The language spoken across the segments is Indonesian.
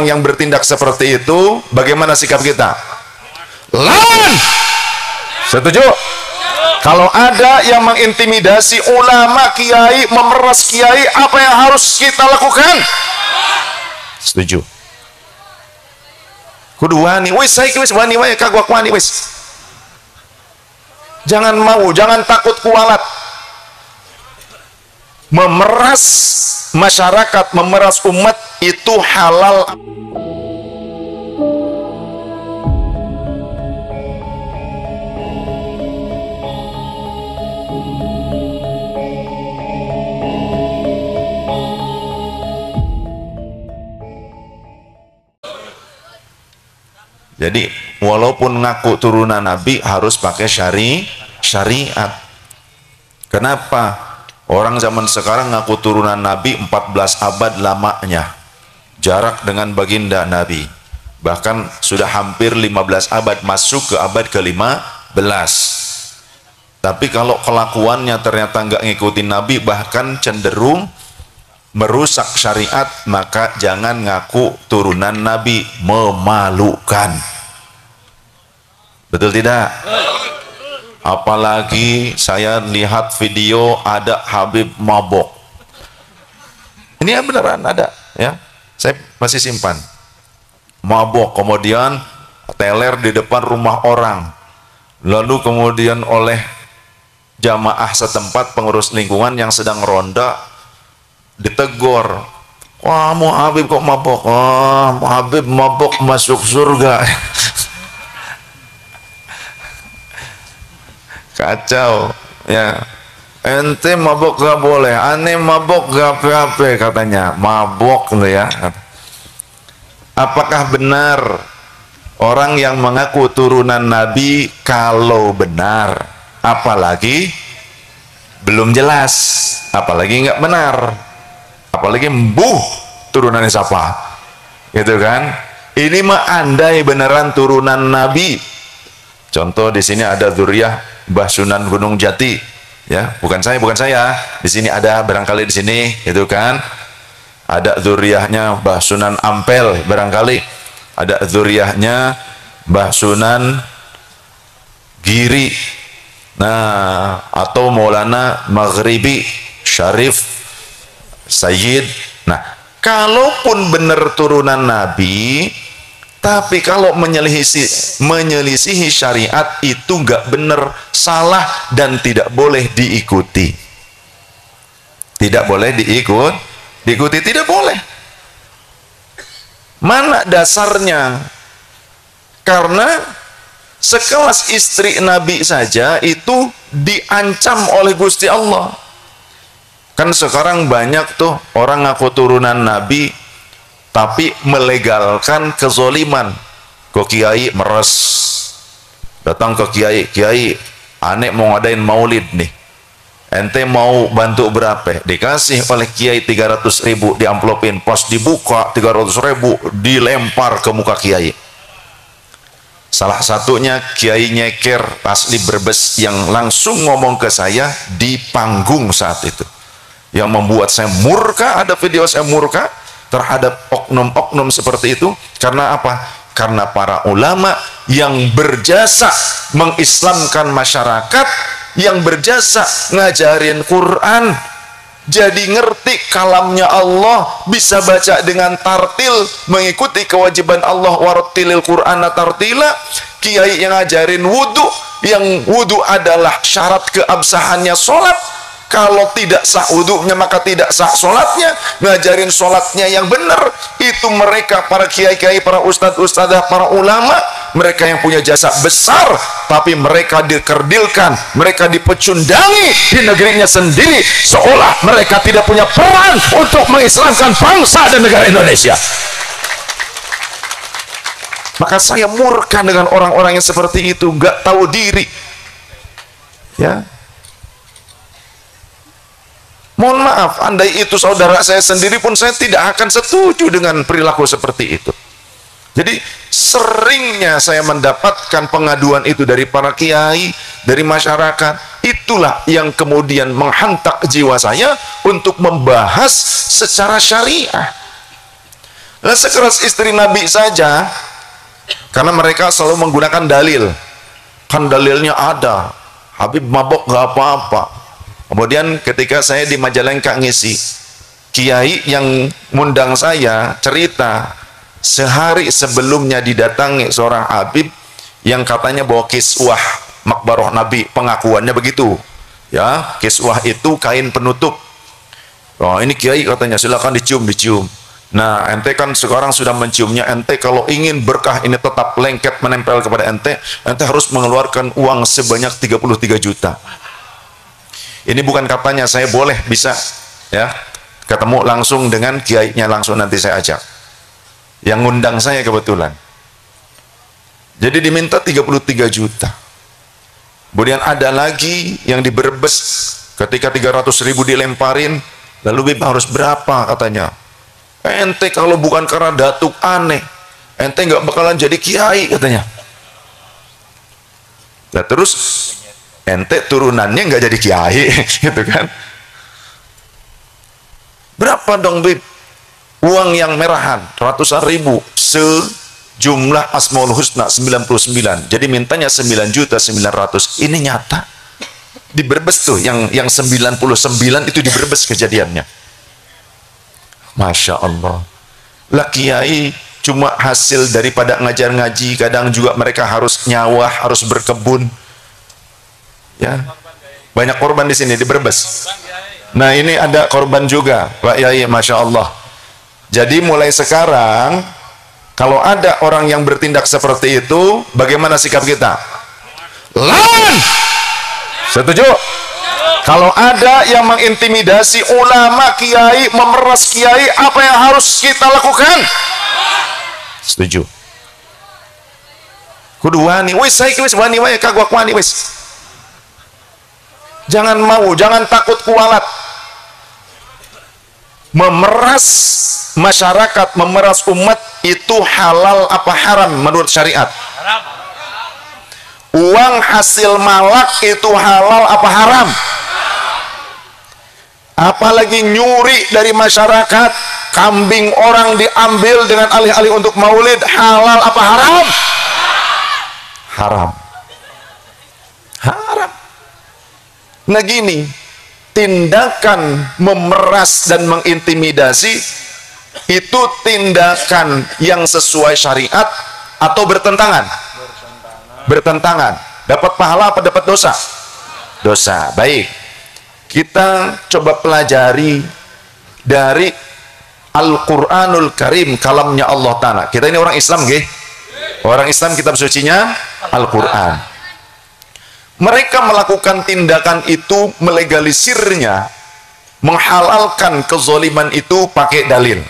yang bertindak seperti itu, bagaimana sikap kita? Lawan. Setuju? Kalau ada yang mengintimidasi ulama, kiai, memeras kiai, apa yang harus kita lakukan? Setuju. Kudu wani, wis saiki wis wani wae kagok wani wis. Jangan mau, jangan takut kualat. Memeras masyarakat, memeras umat itu halal. Jadi walaupun ngaku turunan Nabi harus pakai syariat. Kenapa? Orang zaman sekarang ngaku turunan Nabi 14 abad lamanya. Jarak dengan baginda Nabi. Bahkan sudah hampir 15 abad, masuk ke abad ke-15. Tapi kalau kelakuannya ternyata nggak ngikutin Nabi, bahkan cenderung merusak syariat, maka jangan ngaku turunan Nabi. Memalukan. Betul tidak? Apalagi saya lihat video ada Habib mabok. Ini ya beneran ada ya. Saya masih simpan. Mabok, kemudian teler di depan rumah orang. Lalu kemudian oleh jamaah setempat, pengurus lingkungan yang sedang ronda ditegur. Wah, mau Habib kok mabok? Wah, Habib mabok masuk surga. Kacau ya. Ente mabok gak boleh, aneh mabok gak apa-apa katanya. Mabok tuh ya. Apakah benar orang yang mengaku turunan Nabi, kalau benar, apalagi belum jelas, apalagi nggak benar, apalagi embuh turunannya siapa, gitu kan? Ini mah andai beneran turunan Nabi. Contoh di sini ada zuriyah Mbah Sunan Gunung Jati, ya, bukan saya. Di sini ada barangkali di sini, itu kan? Ada zuriyahnya Mbah Sunan Ampel barangkali, ada zuriyahnya Mbah Sunan Giri, nah, atau Maulana Maghribi Syarif Sayyid. Nah, kalaupun benar turunan Nabi, tapi kalau menyelisihi syariat itu nggak benar, salah, dan tidak boleh diikuti. Tidak boleh diikuti, tidak boleh. Mana dasarnya? Karena sekelas istri Nabi saja itu diancam oleh Gusti Allah. Kan sekarang banyak tuh orang ngaku turunan Nabi tapi melegalkan kezoliman. Kok kiai meres, datang ke kiai, aneh mau ngadain maulid nih, ente mau bantu berapa? Dikasih oleh kiai 300.000, diamplopin, pas dibuka 300.000 dilempar ke muka kiai. Salah satunya kiai nyeker asli Brebes yang langsung ngomong ke saya di panggung saat itu, yang membuat saya murka. Ada video saya murka terhadap oknum-oknum seperti itu. Karena apa? Karena para ulama yang berjasa mengislamkan masyarakat, yang berjasa ngajarin Quran, jadi ngerti kalamnya Allah, bisa baca dengan tartil, mengikuti kewajiban Allah, warattilil Qur'ana tartila. Kiai yang ngajarin wudhu, yang wudhu adalah syarat keabsahannya sholat. Kalau tidak sah wudhunya maka tidak sah sholatnya. Ngajarin sholatnya yang benar, itu mereka para kiai-kiai, para ustadz-ustadzah, para ulama. Mereka yang punya jasa besar, tapi mereka dikerdilkan, mereka dipecundangi di negerinya sendiri, seolah mereka tidak punya peran untuk mengislamkan bangsa dan negara Indonesia. Maka saya murka dengan orang-orang yang seperti itu, nggak tahu diri, ya. Mohon maaf, andai itu saudara saya sendiri pun saya tidak akan setuju dengan perilaku seperti itu. Jadi seringnya saya mendapatkan pengaduan itu dari para kiai, dari masyarakat. Itulah yang kemudian menghantak jiwa saya untuk membahas secara syariah. Nah, sekeras istri Nabi saja, karena mereka selalu menggunakan dalil, kan dalilnya ada, Habib mabok gak apa-apa. Kemudian ketika saya di Majalengka ngisi, kiai yang ngundang saya cerita sehari sebelumnya didatangi seorang Habib yang katanya bawa kiswah makbaroh Nabi, pengakuannya begitu ya, kiswah itu kain penutup. Oh, ini kiai katanya silakan dicium. Nah, ente kan sekarang sudah menciumnya, ente kalau ingin berkah ini tetap lengket menempel kepada ente harus mengeluarkan uang sebanyak 33 juta. Ini bukan katanya, saya boleh bisa ya ketemu langsung dengan kiainya, langsung nanti saya ajak. Yang ngundang saya kebetulan. Jadi diminta 33 juta. Kemudian ada lagi yang di Brebes, ketika 300.000 dilemparin, lalu Bib harus berapa katanya. Ente kalau bukan karena datuk aneh, ente nggak bakalan jadi kiai katanya. Nah terus ente turunannya nggak jadi kiai gitu kan. Berapa dong Bib? Uang yang merahan ratusan ribu, sejumlah Asmaul Husna 99, jadi mintanya 9.900.000. Ini nyata di Brebes tuh, yang 99 itu di Brebes kejadiannya. Masya Allah. Lah kiai cuma hasil daripada ngajar ngaji, kadang juga mereka harus nyawah, harus berkebun ya, banyak korban di sini di Brebes. Nah ini ada korban juga Pak Yai, Masya Allah. Jadi mulai sekarang kalau ada orang yang bertindak seperti itu, bagaimana sikap kita? Lawan. Setuju? Kalau ada yang mengintimidasi ulama, kiai, memeras kiai, apa yang harus kita lakukan? Setuju. Kudu wani, wis saiki wis wani wae kagok wani wis. Jangan mau, jangan takut kualat. Memeras masyarakat, memeras umat itu halal apa haram menurut syariat? Haram. Uang hasil malak itu halal apa haram? Apalagi nyuri dari masyarakat, kambing orang diambil dengan alih-alih untuk maulid, halal apa haram? Haram. Haram. Nah gini, tindakan memeras dan mengintimidasi itu tindakan yang sesuai syariat atau bertentangan? Bertentangan. Dapat pahala apa dapat dosa? Dosa. Baik. Kita coba pelajari dari Al-Quranul Karim, kalamnya Allah Ta'ala. Kita ini orang Islam, gih? Orang Islam, kitab sucinya Al-Quran. Mereka melakukan tindakan itu, melegalisirnya, menghalalkan kezaliman itu pakai dalil.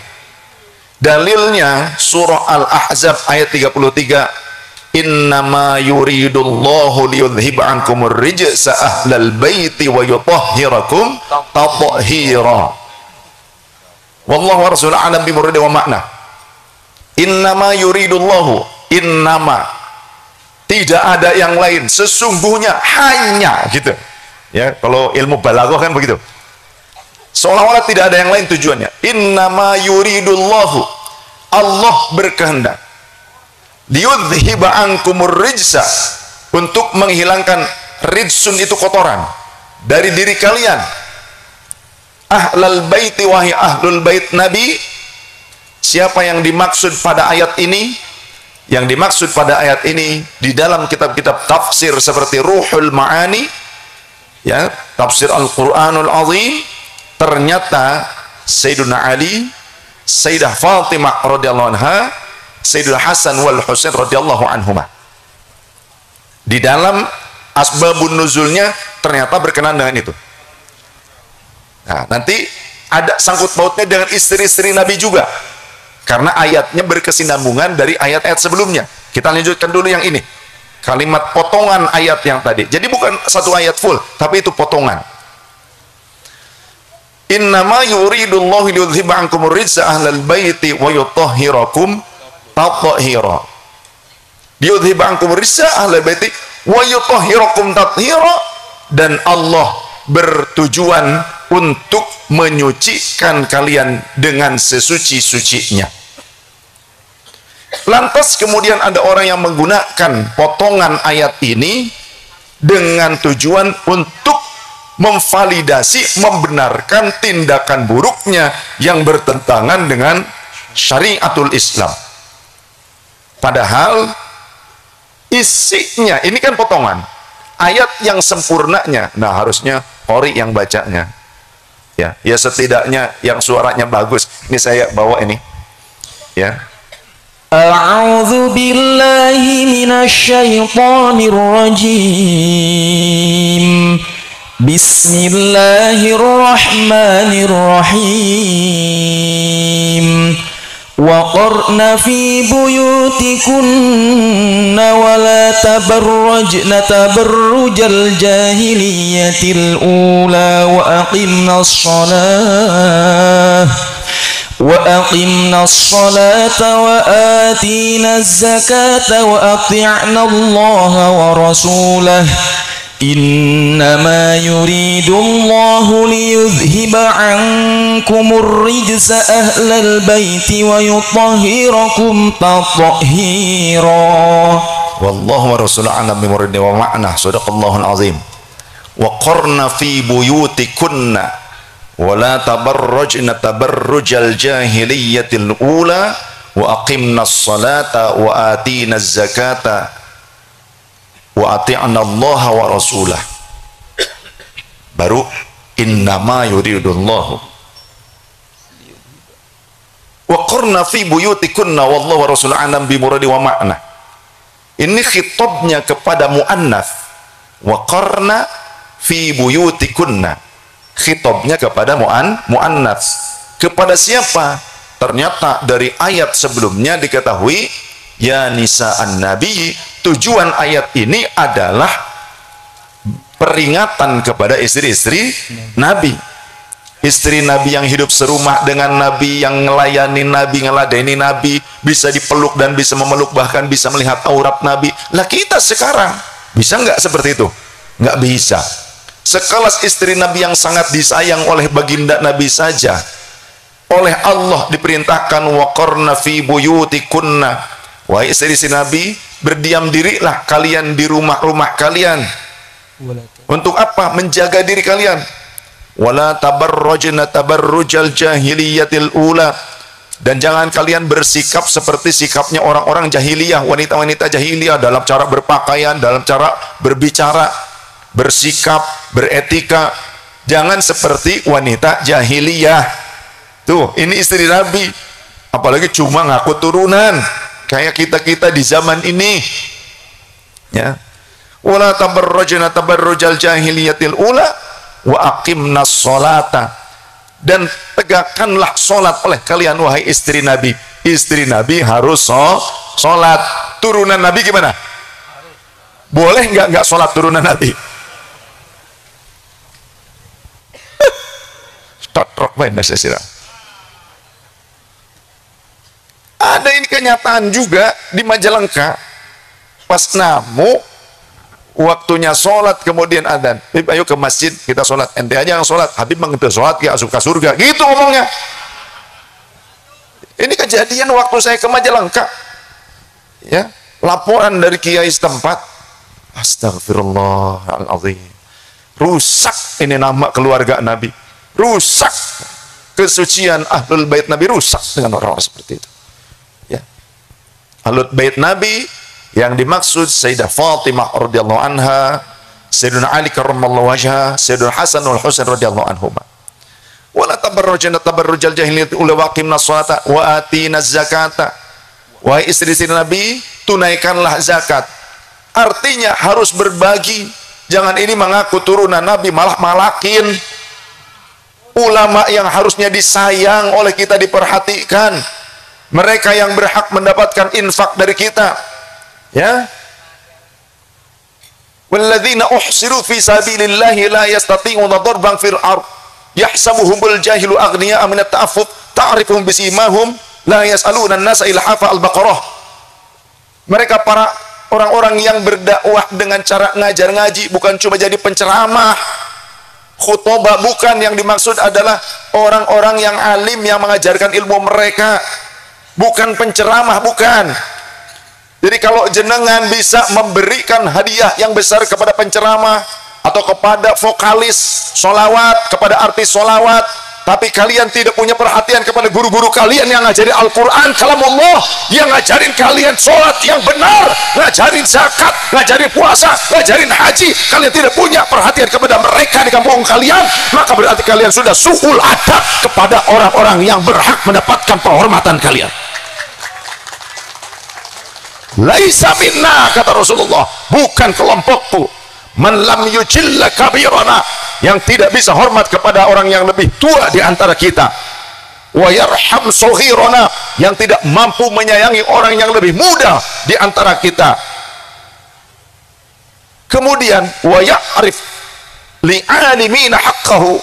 Dalilnya surah Al-Ahzab ayat 33. Innama yuridullahu liyudhhiba ankumur rijsa ahlal baiti wa yutahhirakum tathhira. Wallahu wa rasuluhu a'lam bi muradi wa makna. Innama yuridullahu, innama, tidak ada yang lain, sesungguhnya, hanya, gitu ya. Kalau ilmu balaghah kan begitu, seolah-olah tidak ada yang lain tujuannya. Innama yuridullahu, Allah berkehendak, liyudhhiba ankumur rijsa, untuk menghilangkan rijsun, itu kotoran, dari diri kalian. Ahlal baiti, wahai ahlul bait Nabi. Siapa yang dimaksud pada ayat ini? Yang dimaksud pada ayat ini di dalam kitab-kitab tafsir seperti Ruhul Ma'ani ya, tafsir Al-Quranul Azim, ternyata Sayyiduna Ali, Sayyidah Fatimah radhiyallahu anha, Sayyidul Hasan wal Husain radhiyallahu anhuma. Di dalam asbabun nuzulnya ternyata berkenan dengan itu. Nah, nanti ada sangkut pautnya dengan istri-istri Nabi juga, karena ayatnya berkesinambungan dari ayat-ayat sebelumnya. Kita lanjutkan dulu yang ini, kalimat potongan ayat yang tadi. Jadi bukan satu ayat full, tapi itu potongan. Innama yuridullahu liyudhhiba ankumur rijsa ahlal baiti wa yutahhirakum tathhira. Liyudhhiba ankumur rijsa ahlal baiti wa yutahhirakum tathhira, dan Allah bertujuan untuk menyucikan kalian dengan sesuci-sucinya. Lantas kemudian ada orang yang menggunakan potongan ayat ini dengan tujuan untuk memvalidasi, membenarkan tindakan buruknya yang bertentangan dengan syariatul Islam. Padahal isinya, ini kan potongan ayat yang sempurnanya, nah harusnya qori yang bacanya. Ya setidaknya yang suaranya bagus. Ini saya bawa ini. Ya. A'udzu billahi minasy syaithanir rajim. Bismillahirrahmanirrahim. وقرن في بيوتكن ولا تبرجن تبرج الجاهلية الأولى وأقمنا الصلاة وآتينا الزكاة وأطعنا الله ورسوله إنما يريد الله ليذهب عنكم الرجس أهل البيت ويطهركم تطهيرا والله ورسوله أعلم بمراد ومعنى صدق الله العظيم وقرن في بيوتكن ولا تبرجن تبرج الجاهلية الأولى وأقمنا الصلاة وآتينا الزكاة wa ati'na Allah wa rasulah. Baru innama yuridullahu wa qarna fi buyutikunna wallahu wa rasuluhu a'lam bi muradi wa ma'na. Ini khitabnya kepada muannats. Wa qarna fi buyutikunna, khitabnya kepada muannats. Kepada siapa? Ternyata dari ayat sebelumnya diketahui ya nisa'an nabi. Tujuan ayat ini adalah peringatan kepada istri-istri Nabi. Istri Nabi yang hidup serumah dengan Nabi, yang melayani Nabi, ngeladeni Nabi, bisa dipeluk dan bisa memeluk, bahkan bisa melihat aurat Nabi. Lah kita sekarang bisa nggak seperti itu? Nggak bisa. Sekelas istri Nabi yang sangat disayang oleh baginda Nabi saja, oleh Allah diperintahkan waqarna fi buyutikunna, wahai istri-istri Nabi, berdiam dirilah kalian di rumah-rumah kalian. Untuk apa? Menjaga diri kalian. Wala tabarrujna tabarrujal jahiliyatil ula, dan jangan kalian bersikap seperti sikapnya orang-orang jahiliyah, wanita-wanita jahiliyah, dalam cara berpakaian, dalam cara berbicara, bersikap, beretika. Jangan seperti wanita jahiliyah. Tuh, ini istri Nabi, apalagi cuma ngaku turunan kayak kita-kita di zaman ini, ya. Wala tabarrujna tabarrujal jahiliyatil ula wa aqimnas sholata, dan tegakkanlah sholat oleh kalian wahai istri Nabi. Istri Nabi harus sholat. Turunan Nabi gimana? Boleh nggak sholat turunan Nabi? Ada ini kenyataan juga di Majalengka, pas namu waktunya sholat kemudian adzan, Habib ayo ke masjid kita sholat, ente aja yang sholat, Habib mengentu sholat ya suka surga, gitu ngomongnya. Ini kejadian waktu saya ke Majalengka, ya, laporan dari kiai setempat. Astagfirullahaladzim, rusak ini nama keluarga Nabi, rusak kesucian ahlul bait Nabi, rusak dengan orang-orang seperti itu. Ahlul bait Nabi yang dimaksud Sayyidah Fatimah radhiyallahu anha, Sayyidina Ali karramallahu wajha, Sayyidina Hasan wal Husain radhiyallahu anhuma. Wala tabarrujna tabarrujal jahiliyah ula waqimna sholata wa atina zakata. Wahai istri-istri Nabi, tunaikanlah zakat. Artinya harus berbagi. Jangan ini mengaku turunan Nabi malah malakin. Ulama yang harusnya disayang oleh kita diperhatikan. Mereka yang berhak mendapatkan infak dari kita, ya. Walladzina uhsiru fi sabilillahi la yastati'una darban fil ard yahsabuhumul jahilu aghniya'a min at-ta'affuf ta'rifuhum bisimahum la yas'aluna an-nasa ilhafa al-baqarah. Mereka para orang-orang yang berdakwah dengan cara ngajar ngaji, bukan cuma jadi penceramah, khutbah, bukan. Yang dimaksud adalah orang-orang yang alim yang mengajarkan ilmu mereka, bukan penceramah, bukan. Jadi kalau jenengan bisa memberikan hadiah yang besar kepada penceramah atau kepada vokalis solawat, kepada artis solawat, tapi kalian tidak punya perhatian kepada guru-guru kalian yang ngajarin Al-Quran, kalamullah, yang ngajarin kalian sholat yang benar, ngajarin zakat, ngajarin puasa, ngajarin haji, kalian tidak punya perhatian kepada mereka di kampung kalian, maka berarti kalian sudah su'ul adab kepada orang-orang yang berhak mendapatkan penghormatan kalian. Laisa minna, kata Rasulullah, bukan kelompokku. Man lam yujilla kabirana, yang tidak bisa hormat kepada orang yang lebih tua di antara kita. Wa yarham soghirana, yang tidak mampu menyayangi orang yang lebih muda di antara kita. Kemudian wa ya'rif li'alimina haqqahu,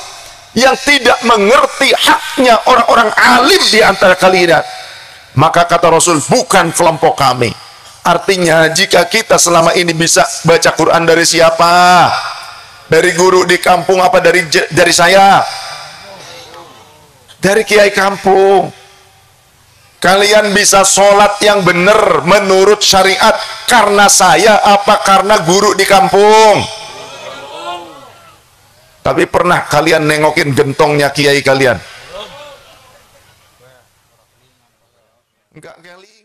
yang tidak mengerti haknya orang-orang alim di antara kalian. Maka kata Rasul, bukan kelompok kami. Artinya jika kita selama ini bisa baca Quran dari siapa? Dari guru di kampung apa dari saya? Dari kiai kampung. Kalian bisa sholat yang benar menurut syariat karena saya apa karena guru di kampung? Tapi pernah kalian nengokin gentongnya kiai kalian? Enggak kali.